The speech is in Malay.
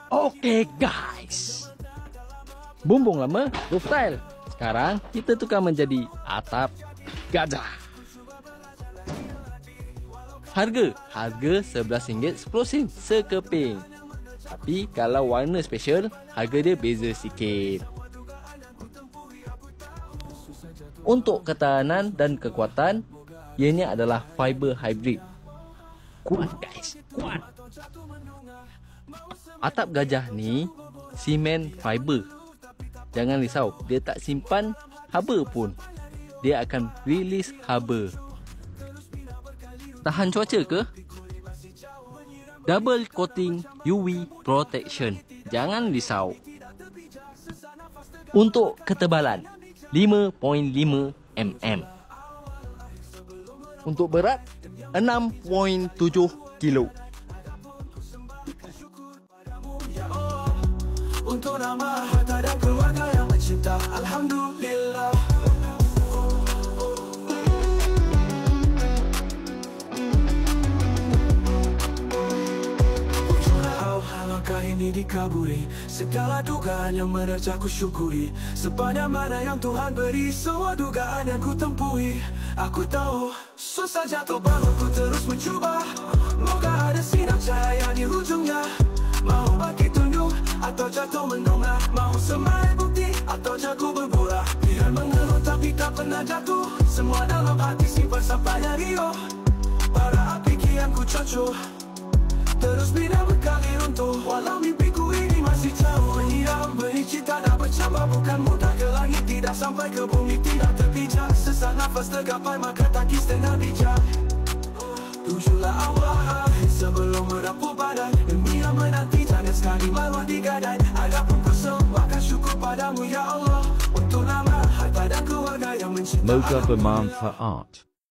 Oke guys, bumbung lama roof tile. Sekarang kita tukar menjadi atap gajah. Harga RM11.10 sekeping. Tapi kalau warna special, harga dia beza sikit. Untuk ketahanan dan kekuatan, ianya adalah fiber hybrid. Kuat guys, kuat. Atap gajah ni simen fiber. Jangan risau, dia tak simpan haba pun. Dia akan release haba. Tahan cuaca ke? Double coating UV protection. Jangan risau. Untuk ketebalan 5.5 mm. Untuk berat 6.7 kilo. Untuk nama harta dan keluarga yang mencinta, alhamdulillah. Langkah ini dikabuli, segala dugaan yang menerja ku syukuri. Sebanyak mana yang Tuhan beri, semua dugaan yang ku tempuhi. Aku tahu, susah jatuh bangun ku terus mencuba. Moga ada sinar cahaya di hujungnya. Mau bagi tunduk atau jatuh menunggah, mau semarai bukti atau jago berbola. Biar mengeluh tapi tak pernah jatuh, semua dalam hati simpan sampai dari Rio. Para api kian ku cucu, terus bina berkali runtuh. Walau mimpiku ini masih jauh hilang, benci tak ada bercambah, bukan mudah ke langit, tidak sampai ke bumi, tidak terpijak. Sesak nafas tergapai maka takis tengah bijak. Tujulah Allah sebelum merapuh badan, demi yang menanti jangan sekali malu digadai. Adapun persembahkan syukur padamu ya Allah, untuk nama harta dan keluarga yang mencinta. Moga bermanfaat.